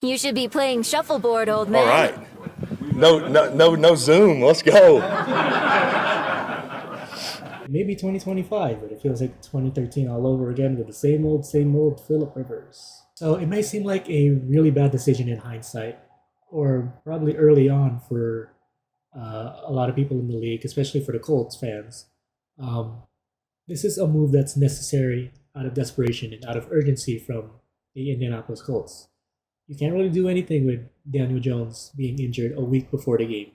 You should be playing shuffleboard, old man. All right. No Zoom. Let's go. Maybe 2025, but it feels like 2013 all over again with the same old Philip Rivers. So it may seem like a really bad decision in hindsight, or probably early on for a lot of people in the league, especially for the Colts fans. Um, this is a move that's necessary out of desperation and out of urgency from the Indianapolis Colts. You can't really do anything with Daniel Jones being injured a week before the game.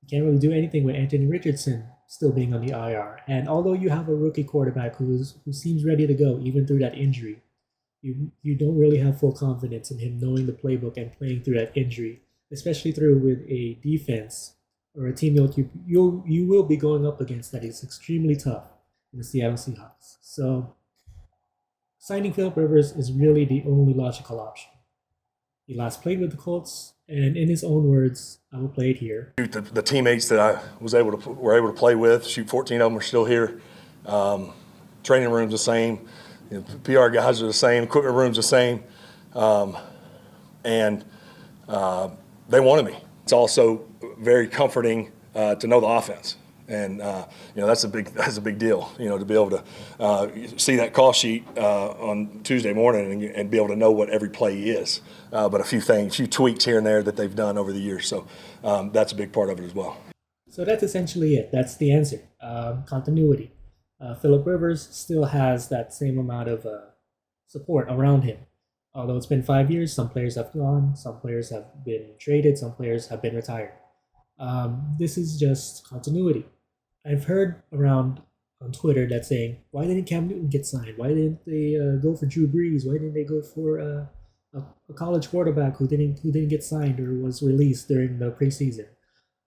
You can't really do anything with Anthony Richardson still being on the IR. And although you have a rookie quarterback who seems ready to go even through that injury, you don't really have full confidence in him knowing the playbook and playing through that injury, especially through with a defense or a team that you will be going up against that is extremely tough in the Seattle Seahawks. So signing Philip Rivers is really the only logical option. He last played with the Colts, and in his own words, I will play it here. The teammates that I were able to play with, 14 of them are still here. Training room's the same. PR guys are the same. Equipment room's the same. And they wanted me. It's also very comforting to know the offense. And that's a big deal. To be able to see that call sheet on Tuesday morning and be able to know what every play is. But a few tweaks here and there that they've done over the years. So that's a big part of it as well. So that's essentially it. That's the answer. Continuity. Philip Rivers still has that same amount of support around him. Although it's been 5 years, some players have gone, some players have been traded, some players have been retired. This is just continuity. I've heard around on Twitter that saying, why didn't Cam Newton get signed? Why didn't they go for Drew Brees? Why didn't they go for a college quarterback who didn't get signed or was released during the preseason?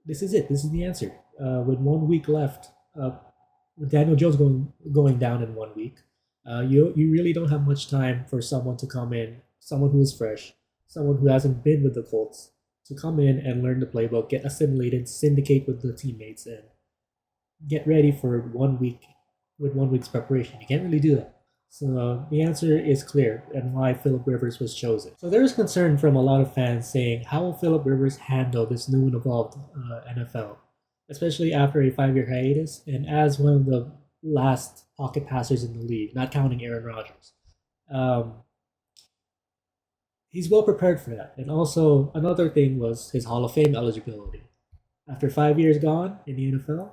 This is it. This is the answer. With 1 week left, with Daniel Jones going down in 1 week, you really don't have much time for someone to come in, someone who is fresh, someone who hasn't been with the Colts, to come in and learn the playbook, get assimilated, syndicate with the teammates, and get ready for 1 week with 1 week's preparation. You can't really do that. So the answer is clear and why Philip Rivers was chosen. So there is concern from a lot of fans saying, how will Philip Rivers handle this new and evolved NFL, especially after a 5-year hiatus and as one of the last pocket passers in the league, not counting Aaron Rodgers. He's well prepared for that. And also, another thing was his Hall of Fame eligibility. After 5 years gone in the NFL,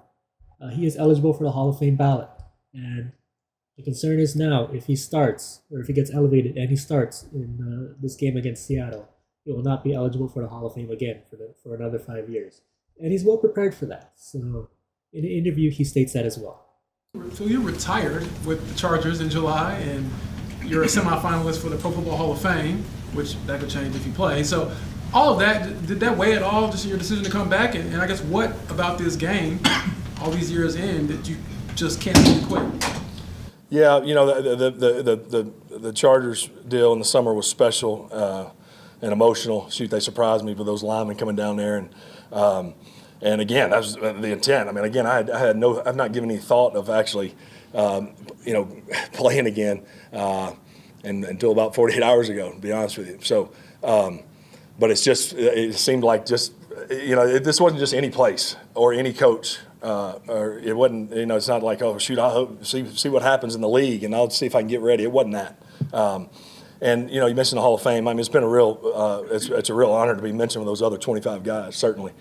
he is eligible for the Hall of Fame ballot. And the concern is now, if he starts, or if he gets elevated and he starts in this game against Seattle, he will not be eligible for the Hall of Fame again for another 5 years. And he's well prepared for that. So in an interview, he states that as well. So you retired with the Chargers in July, and you're a semifinalist for the Pro Football Hall of Fame, which that could change if you play. So all of that, did that weigh at all, just your decision to come back? And I guess what about this game, all these years in, that you just can't seem to quit? Yeah, the Chargers deal in the summer was special and emotional. Shoot, they surprised me with those linemen coming down there, and again, that was the intent. I mean, again, I've not given any thought of actually, playing again, and until about 48 hours ago, to be honest with you. So, but it seemed like this wasn't just any place or any coach. Or it wasn't, it's not like, oh, shoot, I hope see what happens in the league and I'll see if I can get ready. It wasn't that. And you mentioned the Hall of Fame. I mean, it's been a real, it's a real honor to be mentioned with those other 25 guys, certainly.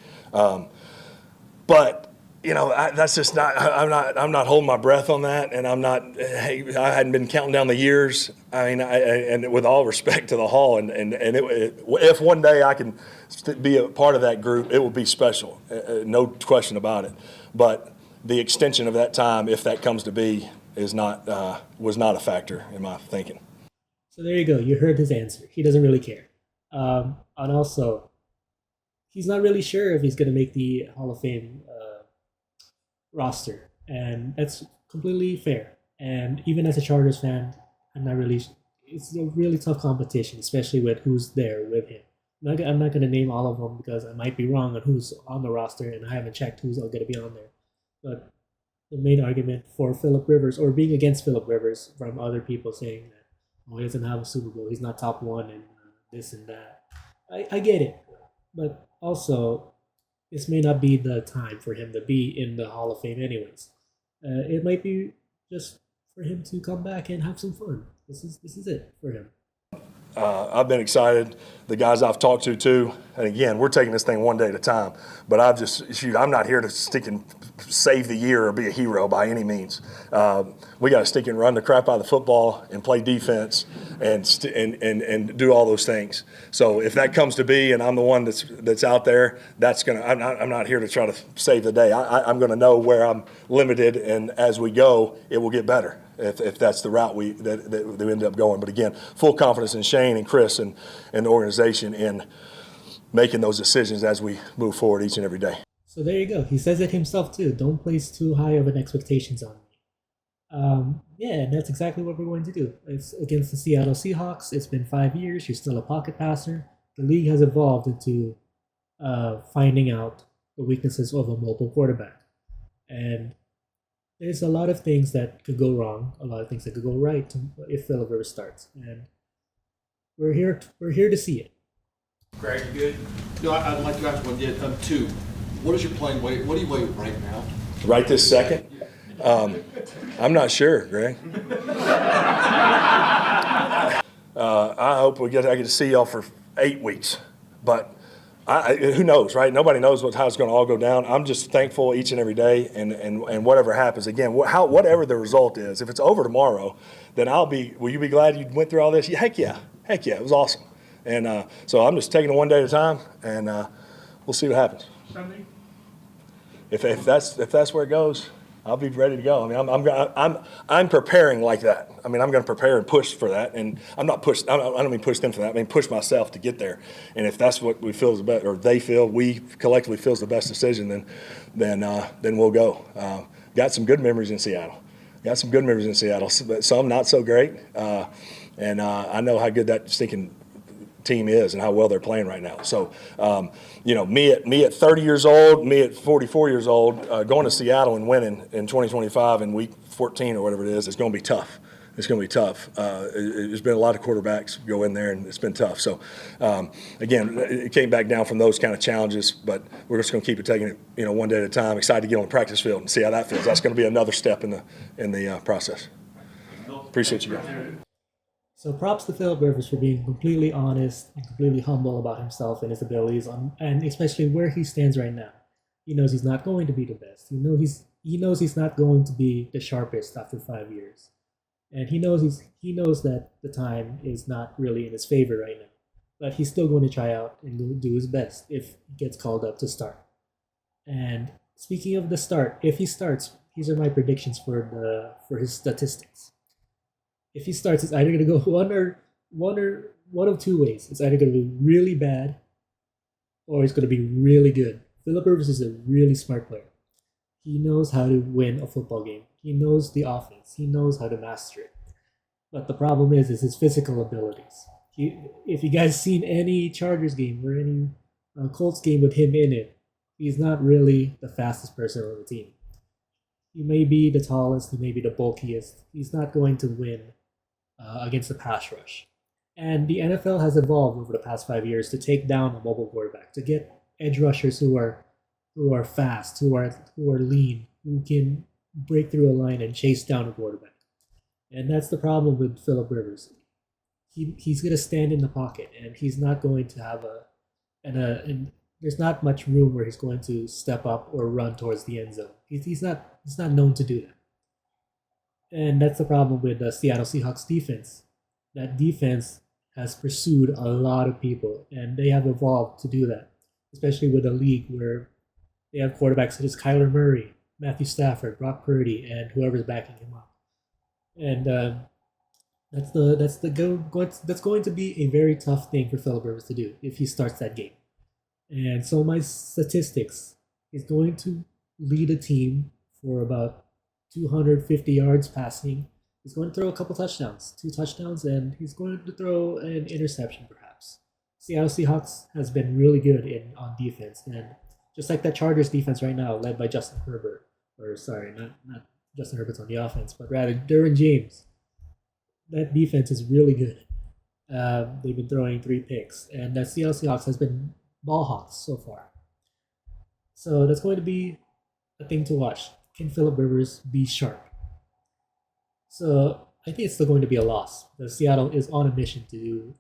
But that's just not. I'm not holding my breath on that, and I'm not. Hey, I hadn't been counting down the years. I mean, and with all respect to the Hall, if one day I can be a part of that group, it will be special, no question about it. But the extension of that time, if that comes to be, was not a factor in my thinking. So there you go. You heard his answer. He doesn't really care, and also, he's not really sure if he's going to make the Hall of Fame roster, and that's completely fair. And even as a Chargers fan, I'm not really. It's a really tough competition, especially with who's there with him. I'm not going to name all of them because I might be wrong on who's on the roster, and I haven't checked who's going to be on there. But the main argument for Philip Rivers, or being against Philip Rivers, from other people saying that he doesn't have a Super Bowl, he's not top one, and this and that. I get it, but also this may not be the time for him to be in the Hall of Fame, anyways. It might be just for him to come back and have some fun. This is it for him. I've been excited. The guys I've talked to too. And again, we're taking this thing one day at a time. But I'm not here to stick and save the year or be a hero by any means. We got to stick and run the crap out of the football and play defense and do all those things. So if that comes to be, and I'm the one that's out there, I'm not here to try to save the day. I'm going to know where I'm limited, and as we go, it will get better. If that's the route that we end up going. But again, full confidence in Shane and Chris and the organization in making those decisions as we move forward each and every day. So there you go. He says it himself too. Don't place too high of an expectations on me. Yeah, and that's exactly what we're going to do. It's against the Seattle Seahawks. It's been 5 years. You're still a pocket passer. The league has evolved into finding out the weaknesses of a mobile quarterback. And there's a lot of things that could go wrong, a lot of things that could go right if Philip Rivers starts, and we're here to see it. Greg, you good? No, I'd like to ask one. Yeah, two. What is your playing weight? What do you weigh right now? Right this second? I'm not sure, Greg. I hope I get to see y'all for 8 weeks, but who knows, right? Nobody knows how it's going to all go down. I'm just thankful each and every day, and whatever happens. Again, whatever the result is, if it's over tomorrow, then will you be glad you went through all this? Heck yeah, it was awesome. And so I'm just taking it one day at a time, and we'll see what happens. Sunday? If that's where it goes, I'll be ready to go. I mean, I'm preparing like that. I mean, I'm going to prepare and push for that, and I'm not pushed. I don't mean push them for that. I mean push myself to get there. And if that's what we feel is the best, or we collectively feel is the best decision, then we'll go. Got some good memories in Seattle. Some not so great, and I know how good that stinking team is and how well they're playing right now. So, me at 30 years old, me at 44 years old, going to Seattle and winning in 2025 in week 14 or whatever it is, it's going to be tough. There's been a lot of quarterbacks go in there, and it's been tough. So, again, it came back down from those kind of challenges, but we're just going to keep taking it, one day at a time. Excited to get on the practice field and see how that feels. That's going to be another step in the process. Appreciate you guys. So props to Philip Rivers for being completely honest and completely humble about himself and his abilities, and especially where he stands right now. He knows he's not going to be the best. He knows he's not going to be the sharpest after 5 years, and he knows that the time is not really in his favor right now. But he's still going to try out and do his best if he gets called up to start. And speaking of the start, if he starts, these are my predictions for his statistics. If he starts, it's either going to go one of two ways. It's either going to be really bad, or it's going to be really good. Philip Rivers is a really smart player. He knows how to win a football game. He knows the offense. He knows how to master it. But the problem is his physical abilities. If you guys seen any Chargers game or any Colts game with him in it, he's not really the fastest person on the team. He may be the tallest, he may be the bulkiest. He's not going to win against the pass rush. And the NFL has evolved over the past 5 years to take down a mobile quarterback, to get edge rushers who are fast, who are lean, who can break through a line and chase down a quarterback. And that's the problem with Philip Rivers. He's going to stand in the pocket, and he's not going to have and there's not much room where he's going to step up or run towards the end zone. He's not known to do that. And that's the problem with the Seattle Seahawks defense. That defense has pursued a lot of people, and they have evolved to do that, especially with a league where they have quarterbacks such as Kyler Murray, Matthew Stafford, Brock Purdy, and whoever's backing him up. And that's going to be a very tough thing for Philip Rivers to do if he starts that game. And so my statistics is going to lead a team for about 250 yards passing. He's going to throw a couple touchdowns, 2 touchdowns, and he's going to throw an interception perhaps. Seattle Seahawks has been really good on defense, and just like that Chargers defense right now, led by Justin Herbert, or sorry, not Justin Herbert's on the offense, but rather Derwin James. That defense is really good. They've been throwing 3 picks, and the Seattle Seahawks has been ball hawks so far. So that's going to be a thing to watch. Can Philip Rivers be sharp? So I think it's still going to be a loss because Seattle is on a mission to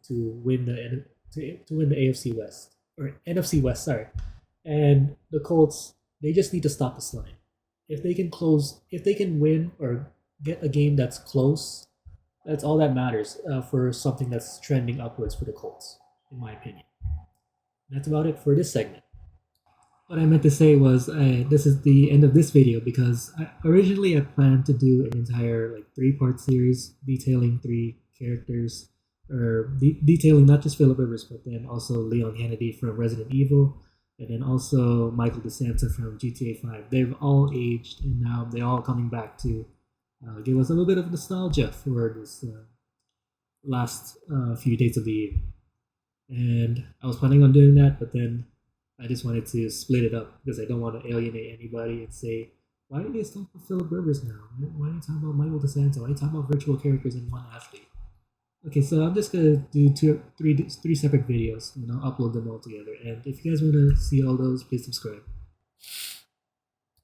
win the AFC West or NFC West, sorry. And the Colts, they just need to stop the slide. If they can win or get a game that's close, that's all that matters for something that's trending upwards for the Colts, in my opinion. That's about it for this segment. What I meant to say was this is the end of this video because originally I planned to do an entire 3-part series detailing 3 characters, or detailing not just Philip Rivers but then also Leon Kennedy from Resident Evil, and then also Michael DeSanta from GTA 5. They've all aged and now they're all coming back to give us a little bit of nostalgia for this last few days of the year. And I was planning on doing that, but then I just wanted to split it up because I don't want to alienate anybody and say, why are you guys talking about Philip Rivers now? Why are you talking about Michael DeSanto? Why are you talking about virtual characters in one athlete? Okay, so I'm just going to do 3 separate videos and I'll upload them all together. And if you guys want to see all those, please subscribe.